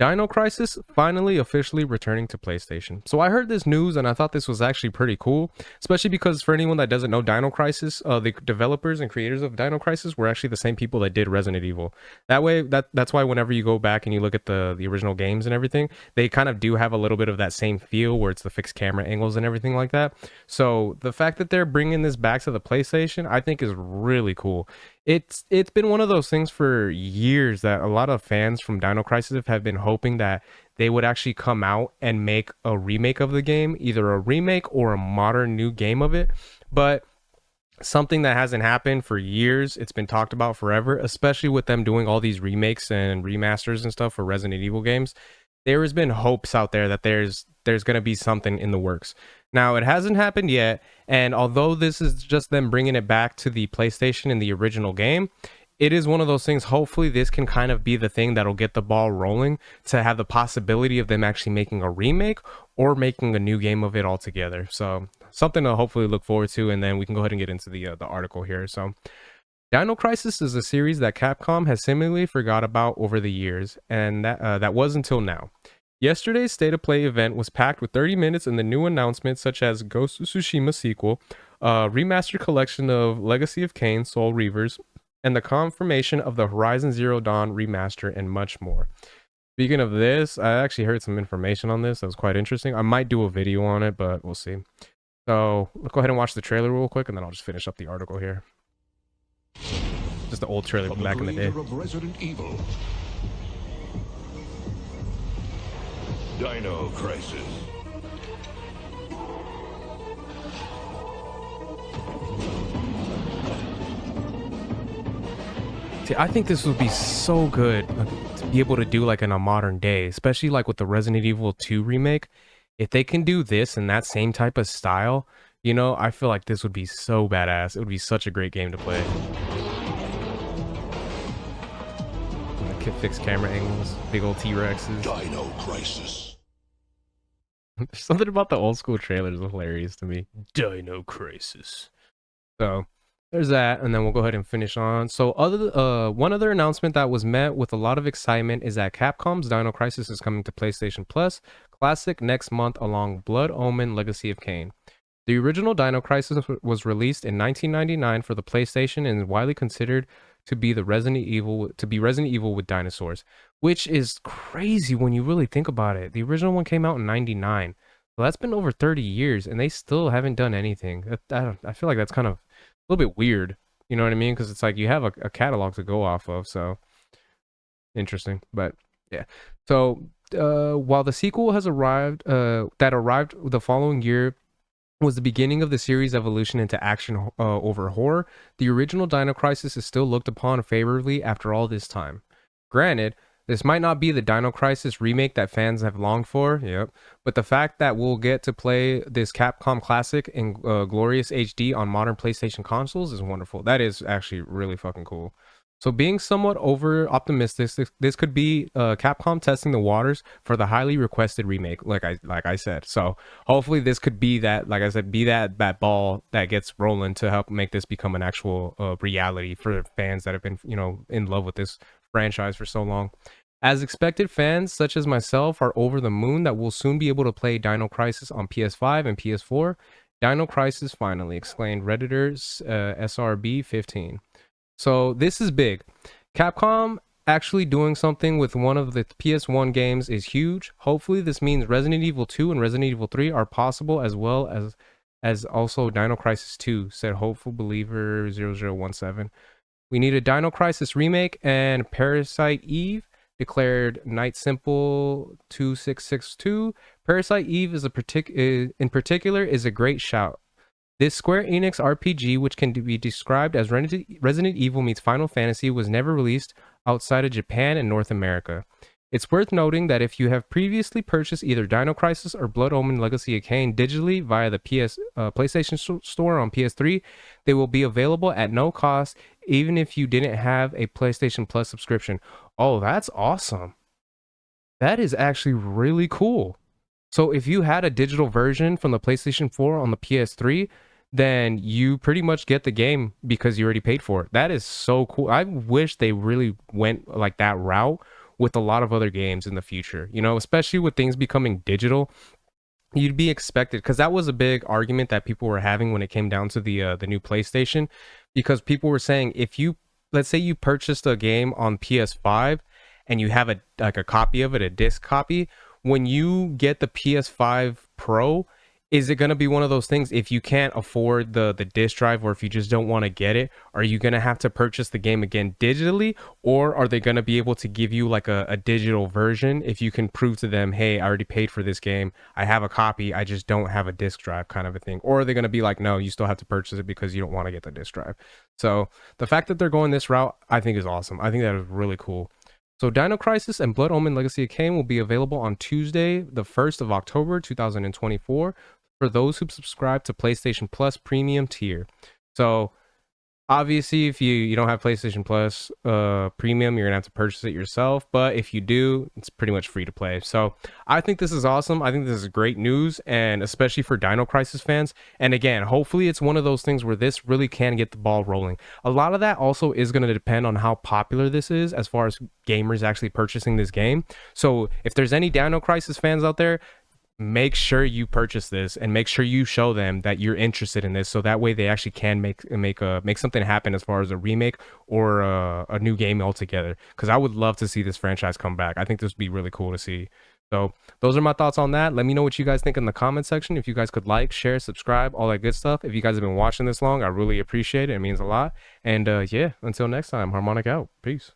Dino Crisis finally officially returning to PlayStation. So I heard this news and I thought this was actually pretty cool, especially because for anyone that doesn't know Dino Crisis, the developers and creators of Dino Crisis were actually the same people that did Resident Evil. That way, that's why whenever you go back and you look at the original games and everything, they kind of do have a little bit of that same feel where it's the fixed camera angles and everything like that. So the fact that they're bringing this back to the PlayStation, I think is really cool. It's been one of those things for years that a lot of fans from Dino Crisis have been hoping that they would actually come out and make a remake of the game, either a remake or a modern new game of it. But something that hasn't happened for years, it's been talked about forever, especially with them doing all these remakes and remasters and stuff for Resident Evil games. There has been hopes out there that there's going to be something in the works. Now, it hasn't happened yet, and although this is just them bringing it back to the PlayStation in the original game, it is one of those things. Hopefully, this can kind of be the thing that'll get the ball rolling to have the possibility of them actually making a remake or making a new game of it altogether. So, something to hopefully look forward to, and then we can go ahead and get into the article here. So, Dino Crisis is a series that Capcom has seemingly forgot about over the years, and that was until now. Yesterday's State of Play event was packed with 30 minutes and the new announcements such as Ghost of Tsushima sequel, a remastered collection of Legacy of Kain, Soul Reavers, and the confirmation of the Horizon Zero Dawn remaster and much more. Speaking of this, I actually heard some information on this that was quite interesting. I might do a video on it, but we'll see. So let's go ahead and watch the trailer real quick, and then I'll just finish up the article here. Just the old trailer from back in the day. Of Resident Evil. Dino Crisis. See, I think this would be so good to be able to do like in a modern day, especially like with the Resident Evil 2 remake. If they can do this in that same type of style, you know, I feel like this would be so badass. It would be such a great game to play. Fixed camera angles, big old T-Rexes. Dino Crisis. There's something about the old school trailers hilarious to me. Dino Crisis. So there's that, and then we'll go ahead and finish on. So one other announcement that was met with a lot of excitement is that Capcom's Dino Crisis is coming to PlayStation Plus Classic next month along Blood Omen Legacy of Kain. The original Dino Crisis was released in 1999 for the PlayStation and is widely considered to be Resident Evil with dinosaurs, which is crazy when you really think about it. The original one came out in 99. So that's been over 30 years and they still haven't done anything. I feel like that's kind of a little bit weird. You know what I mean? Because it's like you have a catalog to go off of. So interesting. But yeah. So while the sequel has arrived, that arrived the following year, was the beginning of the series' evolution into action over horror, the original Dino Crisis is still looked upon favorably after all this time. Granted, this might not be the Dino Crisis remake that fans have longed for, but the fact that we'll get to play this Capcom classic in glorious HD on modern PlayStation consoles is wonderful. That is actually really fucking cool. So being somewhat over optimistic, this could be Capcom testing the waters for the highly requested remake, like I said. So hopefully this could be that, like I said, be that ball that gets rolling to help make this become an actual reality for fans that have been, you know, in love with this franchise for so long. As expected, fans such as myself are over the moon that we'll soon be able to play Dino Crisis on PS5 and PS4. Dino Crisis finally, exclaimed Redditors SRB15. So this is big. Capcom actually doing something with one of the PS1 games is huge. Hopefully this means Resident Evil 2 and Resident Evil 3 are possible, as well as also Dino Crisis 2, said hopeful believer 0017. We need a Dino Crisis remake, and Parasite Eve declared Night Simple 2662. Parasite Eve is in particular is a great shout. This Square Enix RPG, which can be described as Resident Evil meets Final Fantasy, was never released outside of Japan and North America. It's worth noting that if you have previously purchased either Dino Crisis or Blood Omen Legacy of Kain digitally via the PlayStation Store on PS3, they will be available at no cost, even if you didn't have a PlayStation Plus subscription. Oh, that's awesome. That is actually really cool. So if you had a digital version from the PlayStation 4 on the PS3, then you pretty much get the game because you already paid for it. That is so cool. I wish they really went like that route with a lot of other games in the future, you know, especially with things becoming digital. You'd be expected, because that was a big argument that people were having when it came down to the new PlayStation, because people were saying, if you, let's say you purchased a game on PS5 and you have a copy of it, a disc copy, when you get the PS5 Pro, is it going to be one of those things, if you can't afford the disc drive, or if you just don't want to get it, are you going to have to purchase the game again digitally, or are they going to be able to give you like a digital version if you can prove to them, hey, I already paid for this game, I have a copy, I just don't have a disc drive, kind of a thing? Or are they going to be like, no, you still have to purchase it because you don't want to get the disc drive? So the fact that they're going this route, I think is awesome. I think that is really cool. So Dino Crisis and Blood Omen Legacy of Kain will be available on Tuesday, the 1st of October, 2024, for those who subscribe to PlayStation Plus Premium tier. So obviously, if you don't have PlayStation Plus Premium, you're gonna have to purchase it yourself. But if you do, it's pretty much free to play. So I think this is awesome. I think this is great news, and especially for Dino Crisis fans. And again, hopefully it's one of those things where this really can get the ball rolling. A lot of that also is going to depend on how popular this is as far as gamers actually purchasing this game. So if there's any Dino Crisis fans out there, make sure you purchase this and make sure you show them that you're interested in this, so that way they actually can make something happen as far as a remake or a new game altogether, because I would love to see this franchise come back. I think this would be really cool to see. So those are my thoughts on that. Let me know what you guys think in the comment section. If you guys could like, share, subscribe, all that good stuff. If you guys have been watching this long, I really appreciate it. It means a lot. And yeah, until next time, Harmonic out. Peace.